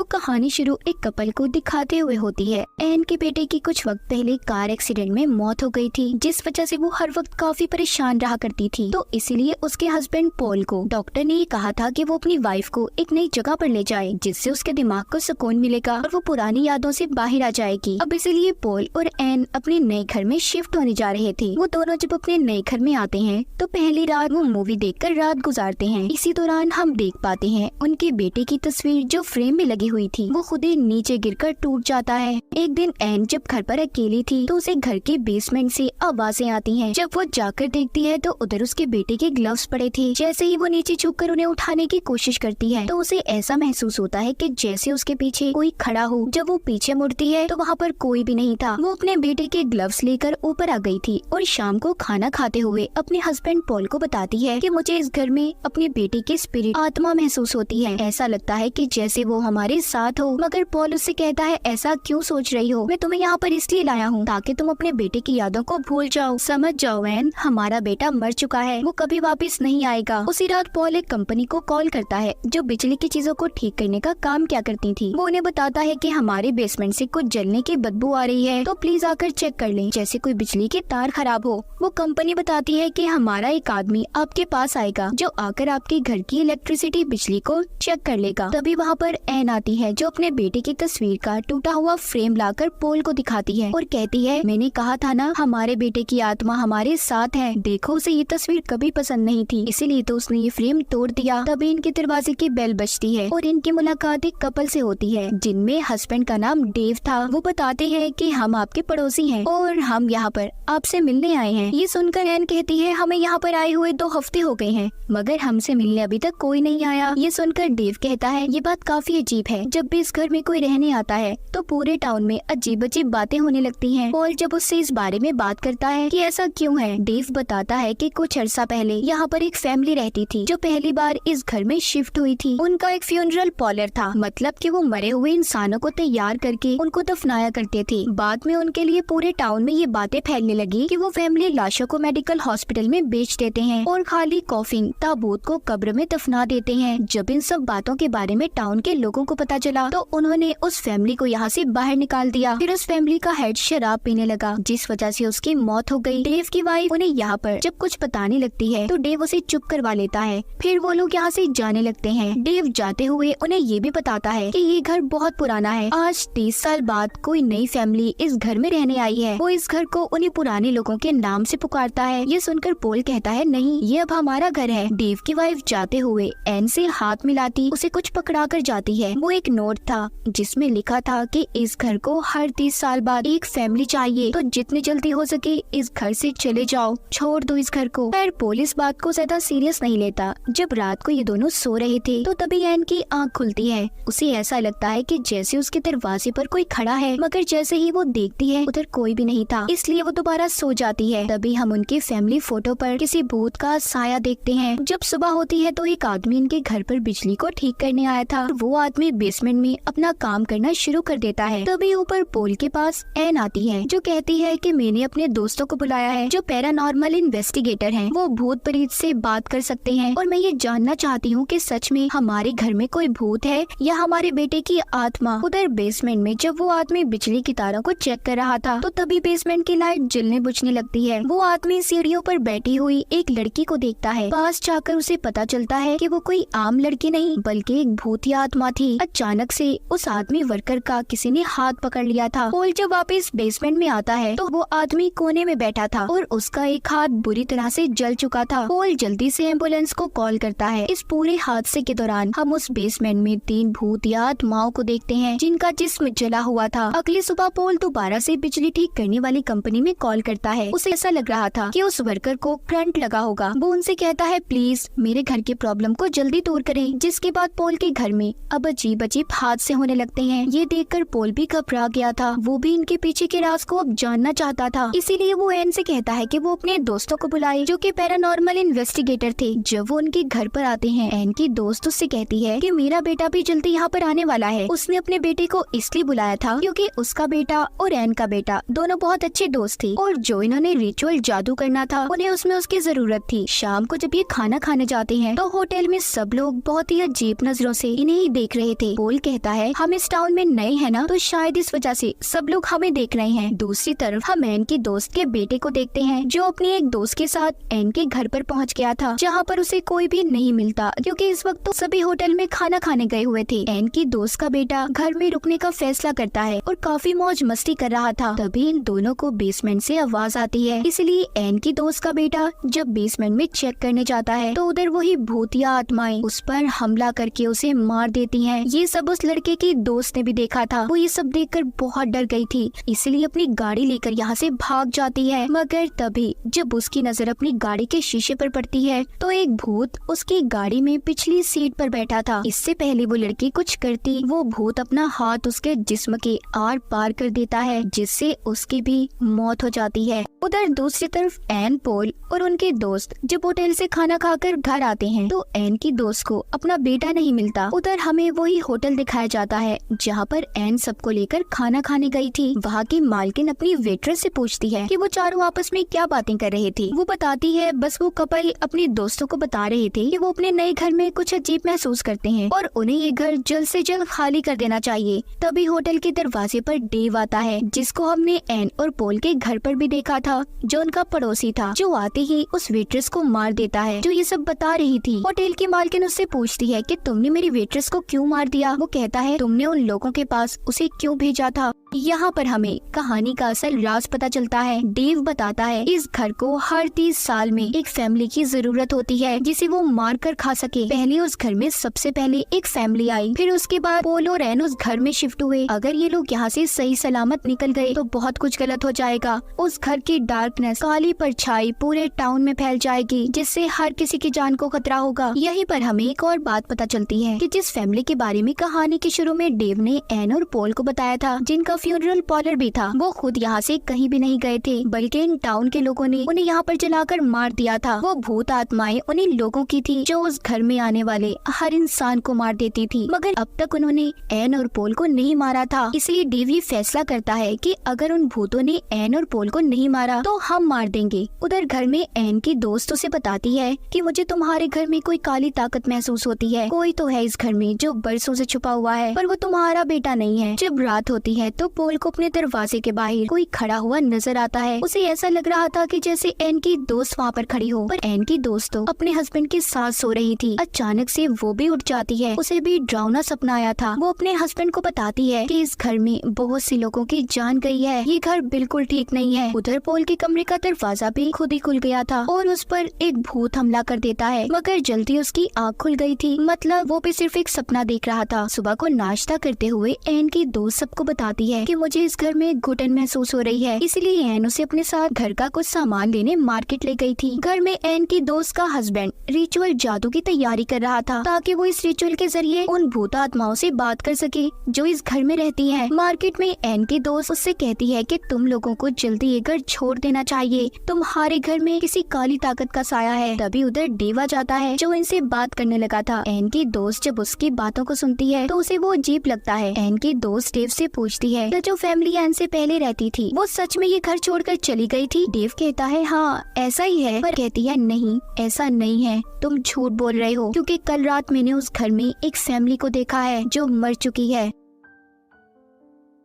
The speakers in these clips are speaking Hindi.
तो कहानी शुरू एक कपल को दिखाते हुए होती है। एन के बेटे की कुछ वक्त पहले कार एक्सीडेंट में मौत हो गई थी, जिस वजह से वो हर वक्त काफी परेशान रहा करती थी। तो इसीलिए उसके हस्बैंड पॉल को डॉक्टर ने ये कहा था कि वो अपनी वाइफ को एक नई जगह पर ले जाए, जिससे उसके दिमाग को सुकून मिलेगा और वो पुरानी यादों से बाहर आ जाएगी। अब इसीलिए पॉल और एन अपने नए घर में शिफ्ट होने जा रहे थे। वो दोनों जब अपने नए घर में आते हैं तो पहली रात वो मूवी देखकर रात गुजारते हैं। इसी दौरान हम देख पाते हैं उनके बेटे की तस्वीर जो फ्रेम में लगी हुई थी वो खुद ही नीचे गिरकर टूट जाता है। एक दिन एन जब घर पर अकेली थी तो उसे घर के बेसमेंट से आवाजें आती हैं। जब वो जाकर देखती है तो उधर उसके बेटे के ग्लव्स पड़े थे। जैसे ही वो नीचे झुककर उन्हें उठाने की कोशिश करती है तो उसे ऐसा महसूस होता है कि जैसे उसके पीछे कोई खड़ा हो। जब वो पीछे मुड़ती है तो वहाँ पर कोई भी नहीं था। वो अपने बेटे के ग्लव्स लेकर ऊपर आ गई थी और शाम को खाना खाते हुए अपने हस्बैंड पॉल को बताती है कि मुझे इस घर में अपने बेटे की स्पिरिट आत्मा महसूस होती है। ऐसा लगता है कि जैसे वो हमारे साथ हो। मगर पॉल उससे कहता है ऐसा क्यों सोच रही हो, मैं तुम्हें यहाँ पर इसलिए लाया हूँ ताकि तुम अपने बेटे की यादों को भूल जाओ। समझ जाओ एन, हमारा बेटा मर चुका है, वो कभी वापस नहीं आएगा। उसी रात पॉल एक कंपनी को कॉल करता है जो बिजली की चीजों को ठीक करने का काम क्या करती थी। वो उन्हें बताता है कि हमारे बेसमेंट से कुछ जलने की बदबू आ रही है, तो प्लीज आकर चेक कर लें, जैसे कोई बिजली के तार खराब हो। वो कंपनी बताती है कि हमारा एक आदमी आपके पास आएगा जो आकर आपके घर की इलेक्ट्रिसिटी बिजली को चेक कर लेगा। तभी वहाँ पर एन आती है जो अपने बेटे की तस्वीर का टूटा हुआ फ्रेम लाकर पोल को दिखाती है और कहती है मैंने कहा था ना हमारे बेटे की आत्मा हमारे साथ है। देखो उसे ये तस्वीर कभी पसंद नहीं थी, इसीलिए तो उसने ये फ्रेम तोड़ दिया। तभी इनके दरवाजे की बेल बजती है और इनकी मुलाकात एक कपल से होती है जिनमें हस्बैंड का नाम डेव था। वो बताते हैं कि हम आपके पड़ोसी हैं और हम यहाँ पर आपसे मिलने आए हैं। ये सुनकर एन कहती है हमें यहाँ पर आए हुए 2 हफ्ते हो गए हैं मगर हमसे मिलने अभी तक कोई नहीं आया। ये सुनकर डेव कहता है ये बात काफी अजीब है, जब भी इस घर में कोई रहने आता है तो पूरे टाउन में अजीब अजीब बातें होने लगती हैं। पॉल जब उससे इस बारे में बात करता है कि ऐसा क्यों है, डेव बताता है कि कुछ अर्सा पहले यहाँ पर एक फैमिली रहती थी जो पहली बार इस घर में शिफ्ट हुई थी। उनका एक फ्यूनरल पार्लर था, मतलब कि वो मरे हुए इंसानों को तैयार करके उनको दफनाया करते थे। बाद में उनके लिए पूरे टाउन में ये बातें फैलने लगी कि वो फैमिली लाशों को मेडिकल हॉस्पिटल में बेच देते हैं और खाली कॉफिन ताबूत को कब्र में दफना देते हैं। जब इन सब बातों के बारे में टाउन के लोगों को पता चला तो उन्होंने उस फैमिली को यहाँ से बाहर निकाल दिया। फिर उस फैमिली का हेड शराब पीने लगा जिस वजह से उसकी मौत हो गई। डेव की वाइफ उन्हें यहाँ पर जब कुछ बताने लगती है तो डेव उसे चुप करवा लेता है। फिर वो लोग यहाँ से जाने लगते हैं। डेव जाते हुए उन्हें ये भी बताता है कि ये घर बहुत पुराना है, आज 30 साल बाद कोई नई फैमिली इस घर में रहने आई है। वो इस घर को उन्हीं पुराने लोगों के नाम से पुकारता है। ये सुनकर पॉल कहता है नहीं, ये अब हमारा घर है। डेव की वाइफ जाते हुए एन से हाथ मिलाती उसे कुछ पकड़ा कर जाती है। वो एक नोट था जिसमें लिखा था कि इस घर को हर 30 साल बाद एक फैमिली चाहिए, तो जितनी जल्दी हो सके इस घर से चले जाओ, छोड़ दो इस घर को। पर पॉल इस बात को ज्यादा सीरियस नहीं लेता। जब रात को ये दोनों सो रहे थे तो तभी एन की आंख खुलती है। उसे ऐसा लगता है कि जैसे उसके दरवाजे पर कोई खड़ा है, मगर जैसे ही वो देखती है उधर कोई भी नहीं था, इसलिए वो दोबारा सो जाती है। तभी हम उनकी फैमिली फोटो पर किसी भूत का साया देखते हैं। जब सुबह होती है तो एक आदमी इनके घर पर बिजली को ठीक करने आया था। वो आदमी बेसमेंट में अपना काम करना शुरू कर देता है। तभी ऊपर पॉल के पास एन आती है जो कहती है कि मैंने अपने दोस्तों को बुलाया है जो पैरानॉर्मल इन्वेस्टिगेटर हैं। वो भूत प्रेत से बात कर सकते हैं और मैं ये जानना चाहती हूँ कि सच में हमारे घर में कोई भूत है या हमारे बेटे की आत्मा। उधर बेसमेंट में जब वो आदमी बिजली की तारों को चेक कर रहा था तो तभी बेसमेंट की लाइट जलने बुझने लगती है। वो आदमी सीढ़ियों पर बैठी हुई एक लड़की को देखता है। पास जाकर उसे पता चलता है कि वो कोई आम लड़की नहीं बल्कि एक भूतिया आत्मा थी। अचानक से उस आदमी वर्कर का किसी ने हाथ पकड़ लिया था। पॉल जब वापस बेसमेंट में आता है तो वो आदमी कोने में बैठा था और उसका एक हाथ बुरी तरह से जल चुका था। पॉल जल्दी से एम्बुलेंस को कॉल करता है। इस पूरे हादसे के दौरान हम उस बेसमेंट में 3 भूतिया आत्माओं को देखते हैं जिनका जिस्म जला हुआ था। अगली सुबह पॉल दोबारा से बिजली ठीक करने वाली कंपनी में कॉल करता है। उसे ऐसा लग रहा था कि उस वर्कर को करंट लगा होगा। वो उनसे कहता है प्लीज मेरे घर की प्रॉब्लम को जल्दी दूर करें। जिसके बाद पॉल के घर में अब अजीब अजीब हादसे होने लगते हैं। ये देखकर पॉल भी घबरा गया था। वो भी इनके पीछे के राज को अब जानना चाहता था, इसीलिए वो एन से कहता है कि वो अपने दोस्तों को बुलाए जो कि पैरानॉर्मल इन्वेस्टिगेटर थे। जब वो उनके घर पर आते हैं एन की दोस्त उससे कहती है कि मेरा बेटा भी जल्दी यहाँ पर आने वाला है। उसने अपने बेटे को इसलिए बुलाया था क्योंकि उसका बेटा और एन का बेटा दोनों बहुत अच्छे दोस्त थे और जो इन्होंने रिचुअल जादू करना था उन्हें उसमें उसकी जरूरत थी। शाम को जब ये खाना खाने जाते हैं तो होटल में सब लोग बहुत ही अजीब नजरों से इन्हें ही देख रहे थे। पोल कहता है हम इस टाउन में नए हैं ना, तो शायद इस वजह से सब लोग हमें देख रहे हैं। दूसरी तरफ हम एन की दोस्त के बेटे को देखते हैं जो अपनी एक दोस्त के साथ एन के घर पर पहुंच गया था, जहां पर उसे कोई भी नहीं मिलता क्योंकि इस वक्त तो सभी होटल में खाना खाने गए हुए थे। एन की दोस्त का बेटा घर में रुकने का फैसला करता है और काफी मौज मस्ती कर रहा था। तभी इन दोनों को बेसमेंट से आवाज आती है, इसलिए एन की दोस्त का बेटा जब बेसमेंट में चेक करने जाता है तो उधर वही भूतिया आत्माएं उस पर हमला करके उसे मार देती हैं। ये सब उस लड़के की दोस्त ने भी देखा था। वो ये सब देखकर बहुत डर गई थी, इसलिए अपनी गाड़ी लेकर यहाँ से भाग जाती है। मगर तभी जब उसकी नजर अपनी गाड़ी के शीशे पर पड़ती है तो एक भूत उसकी गाड़ी में पिछली सीट पर बैठा था। इससे पहले वो लड़की कुछ करती, वो भूत अपना हाथ उसके जिस्म के आर पार कर देता है, जिससे उसकी भी मौत हो जाती है। उधर दूसरी तरफ एन, पोल और उनके दोस्त जब होटल से खाना खाकर घर आते हैं तो एन की दोस्त को अपना बेटा नहीं मिलता। उधर हमें वही होटल दिखाया जाता है जहाँ पर एन सबको लेकर खाना खाने गई थी। वहाँ की मालकिन अपनी वेट्रेस से पूछती है कि वो चारों आपस में क्या बातें कर रहे थे। वो बताती है बस वो कपल अपने दोस्तों को बता रहे थे कि वो अपने नए घर में कुछ अजीब महसूस करते हैं और उन्हें ये घर जल्द से जल्द खाली कर देना चाहिए। तभी होटल के दरवाजे पर डेव आता है, जिसको हमने एन और पोल के घर पर भी देखा था, जो उनका पड़ोसी था, जो आते ही उस वेट्रेस को मार देता है जो ये सब बता रही थी। होटल की मालकिन उससे पूछती है कि तुमने मेरी वेट्रेस को क्यों मार दिया। वो कहता है तुमने उन लोगों के पास उसे क्यों भेजा था। यहाँ पर हमें कहानी का असल राज पता चलता है। डेव बताता है इस घर को हर 30 साल में एक फैमिली की जरूरत होती है जिसे वो मार कर खा सके। पहले उस घर में सबसे पहले एक फैमिली आई, फिर उसके बाद पोल और एन उस घर में शिफ्ट हुए। अगर ये लोग यहाँ से सही सलामत निकल गए तो बहुत कुछ गलत हो जाएगा। उस घर की डार्कनेस, काली परछाई पूरे टाउन में फैल जाएगी, जिससे हर किसी की जान को खतरा होगा। यहीं पर हमें एक और बात पता चलती है कि जिस फैमिली के बारे में कहानी के शुरू में डेव ने एन और पोल को बताया था, जिनका फ्यूनरल पार्लर भी था, वो खुद यहाँ से कहीं भी नहीं गए थे, बल्कि इन टाउन के लोगों ने उन्हें यहाँ पर जलाकर मार दिया था। वो भूत आत्माएं उन्हीं लोगों की थी जो उस घर में आने वाले हर इंसान को मार देती थी, मगर अब तक उन्होंने एन और पोल को नहीं मारा था। इसलिए डेव ये फैसला करता है कि अगर उन भूतों ने एन और पोल को नहीं मारा तो हम मार देंगे। उधर घर में एन की दोस्त उसे बताती है कि मुझे तुम्हारे घर में कोई काली ताकत महसूस होती है। कोई तो है इस घर में जो बरसों से छुपा हुआ है, पर वो तुम्हारा बेटा नहीं है। जब रात होती है तो पोल को अपने दरवाजे के बाहर कोई खड़ा हुआ नजर आता है। उसे ऐसा लग रहा था कि जैसे एन की दोस्त वहाँ पर खड़ी हो, पर एन की दोस्त तो अपने हस्बैंड के साथ सो रही थी। अचानक से वो भी उठ जाती है। उसे भी डरावना सपना आया था। वो अपने हस्बैंड को बताती है कि इस घर में बहुत सी लोगों की जान गई है, ये घर बिल्कुल ठीक नहीं है। उधर पोल के कमरे का दरवाजा भी खुद ही खुल गया था और उस पर एक भूत हमला कर देता है, मगर जल्दी उसकी आँख खुल गई थी। मतलब वो भी सिर्फ एक सपना देख रहा था। सुबह को नाश्ता करते हुए एन की दोस्त सबको बताती है कि मुझे इस घर में घुटन महसूस हो रही है, इसलिए एन उसे अपने साथ घर का कुछ सामान लेने मार्केट ले गई थी। घर में एन की दोस्त का हस्बैंड रिचुअल जादू की तैयारी कर रहा था ताकि वो इस रिचुअल के जरिए उन भूत आत्माओं से बात कर सके जो इस घर में रहती हैं। मार्केट में एन की दोस्त उससे कहती है कि तुम लोगों को जल्दी ये घर छोड़ देना चाहिए, तुम्हारे घर में किसी काली ताकत का साया है। तभी उधर डेव आ जाता है जो इनसे बात करने लगा था। एन की दोस्त जब उसकी बातों को सुनती है तो उसे वो अजीब लगता है। एन की दोस्त डेव से पूछती है जो फैमिली एन से पहले रहती थी वो सच में ये घर छोड़कर चली गई थी। डेव कहता है हाँ ऐसा ही है, पर कहती है नहीं ऐसा नहीं है, तुम झूठ बोल रहे हो, क्योंकि कल रात मैंने उस घर में एक फैमिली को देखा है जो मर चुकी है।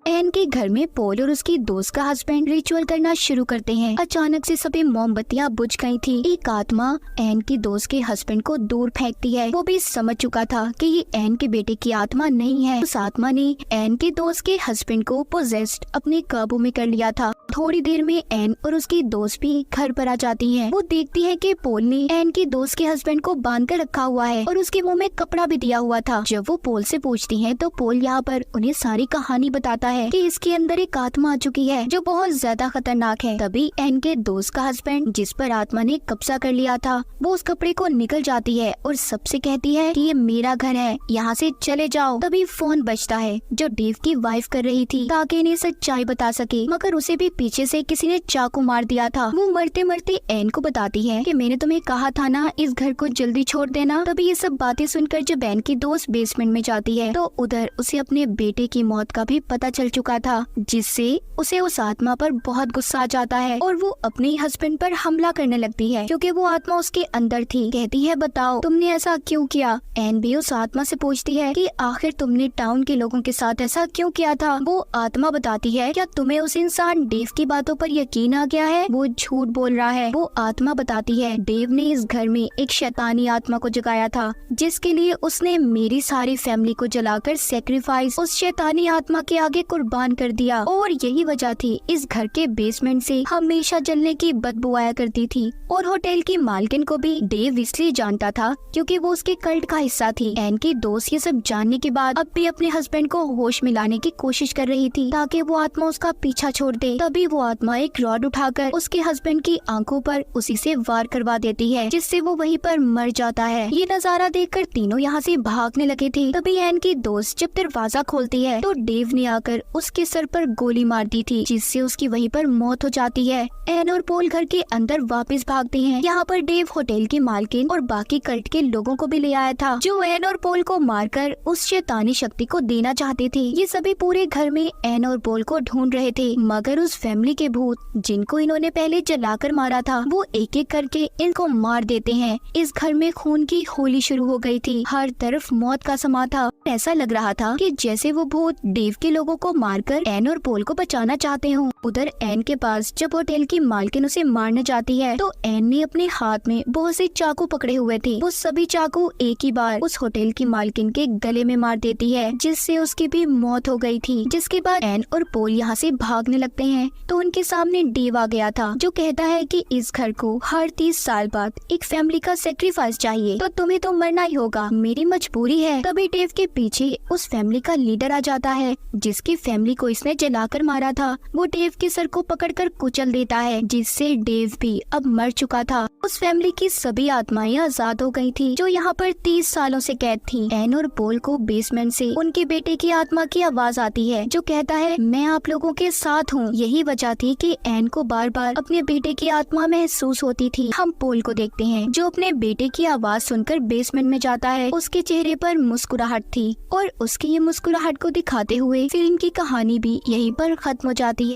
एन के घर में पोल और उसकी दोस्त का हस्बैंड रिचुअल करना शुरू करते हैं। अचानक से सभी मोमबत्तियां बुझ गई थी। एक आत्मा एन की दोस्त के हस्बैंड को दूर फेंकती है। वो भी समझ चुका था कि ये एन के बेटे की आत्मा नहीं है। उस आत्मा ने एन के दोस्त के हस्बैंड को पोजेस्ड अपने काबू में कर लिया था। थोड़ी देर में एन और उसकी दोस्त भी घर पर आ जाती हैं। वो देखती है कि पोल ने एन की दोस्त के हस्बैंड को बांध कर रखा हुआ है और उसके मुंह में कपड़ा भी दिया हुआ था। जब वो पोल से पूछती हैं तो पोल यहाँ पर उन्हें सारी कहानी बताता है कि इसके अंदर एक आत्मा आ चुकी है जो बहुत ज्यादा खतरनाक है। तभी एन के दोस्त का हस्बैंड जिस पर आत्मा ने कब्जा कर लिया था वो उस कपड़े को निकल जाती है और सबसे कहती है कि ये मेरा घर है, यहाँ से चले जाओ। तभी फोन बजता है जो डेव की वाइफ कर रही थी ताकि इन्हें सच्चाई बता सके, मगर उसे भी पीछे से किसी ने चाकू मार दिया था। वो मरते मरते एन को बताती है कि मैंने तुम्हें कहा था ना इस घर को जल्दी छोड़ देना। तभी ये सब बातें सुनकर जब एन की दोस्त बेसमेंट में जाती है तो उधर उसे अपने बेटे की मौत का भी पता चल चुका था, जिससे उसे उस आत्मा पर बहुत गुस्सा आ जाता है और वो अपने हस्बैंड पर हमला करने लगती है क्योंकि वो आत्मा उसके अंदर थी। कहती है, बताओ तुमने ऐसा क्यों किया। एन भी उस आत्मा से पूछती है कि आखिर तुमने टाउन के लोगों के साथ ऐसा क्यों किया था। वो आत्मा बताती है, क्या तुम्हें उस इंसान डेव की बातों पर यकीन आ गया है, वो झूठ बोल रहा है। वो आत्मा बताती है, डेव ने इस घर में एक शैतानी आत्मा को जगाया था, जिसके लिए उसने मेरी सारी फैमिली को जलाकर सेक्रीफाइस उस शैतानी आत्मा के आगे कुर्बान कर दिया और यही वजह थी इस घर के बेसमेंट से हमेशा जलने की बदबू आया करती थी। और होटल की मालकिन को भी डेव इसलिए जानता था क्योंकि वो उसके कल्ट का हिस्सा थी। एन की दोस्त ये सब जानने के बाद अब भी अपने हस्बैंड को होश में लाने की कोशिश कर रही थी ताकि वो आत्मा उसका पीछा छोड़ दे। तभी वो आत्मा एक रॉड उठाकर उसके हस्बैंड की आंखों पर उसी से वार करवा देती है, जिससे वो वहीं पर मर जाता है। ये नजारा देखकर तीनों यहाँ से भागने लगे थे। तभी एन की दोस्त जब दरवाजा खोलती है तो डेव ने आकर उसके सर पर गोली मार दी थी, जिससे उसकी वहीं पर मौत हो जाती है। एन और पोल घर के अंदर वापस भागते हैं। यहाँ पर डेव होटल की मालकिन और बाकी कल्ट के लोगों को भी ले आया था, जो एन और पोल को मारकर उस शैतानी शक्ति को देना चाहते थे। ये सभी पूरे घर में एन और पोल को ढूंढ रहे थे, मगर उस फैमिली के भूत जिनको इन्होंने पहले जलाकर मारा था वो एक एक करके इनको मार देते हैं। इस घर में खून की होली शुरू हो गई थी, हर तरफ मौत का समा था। ऐसा लग रहा था कि जैसे वो भूत डेव के लोगों को मारकर एन और पोल को बचाना चाहते हों। उधर एन के पास जब होटल की मालकिन उसे मारने जाती है तो एन ने अपने हाथ में बहुत से चाकू पकड़े हुए थे। वो सभी चाकू एक ही बार उस होटल की मालकिन के गले में मार देती है, जिससे उसकी भी मौत हो गई थी। जिसके बाद एन और पोल यहाँ से भागने लगते हैं तो उनके सामने डेव आ गया था, जो कहता है कि इस घर को हर 30 साल बाद एक फैमिली का सेक्रीफाइस चाहिए, तो तुम्हें तो मरना ही होगा, मेरी मजबूरी है। तभी डेव के पीछे उस फैमिली का लीडर आ जाता है, जिसकी फैमिली को इसने जलाकर मारा था। वो डेव के सर को पकड़कर कुचल देता है, जिससे डेव भी अब मर चुका था। उस फैमिली की सभी आत्माएं आजाद हो गई थी, जो यहाँ पर 30 सालों से कैद थी। एन और पोल को बेसमेंट से उनके बेटे की आत्मा की आवाज आती है, जो कहता है, मैं आप लोगों के साथ हूँ। यही वजह थी कि एन को बार बार अपने बेटे की आत्मा महसूस होती थी। हम पोल को देखते हैं, जो अपने बेटे की आवाज सुनकर बेसमेंट में जाता है। उसके चेहरे पर मुस्कुराहट थी और उसकी ये मुस्कुराहट को दिखाते हुए फिल्म की कहानी भी यहीं पर खत्म हो जाती है।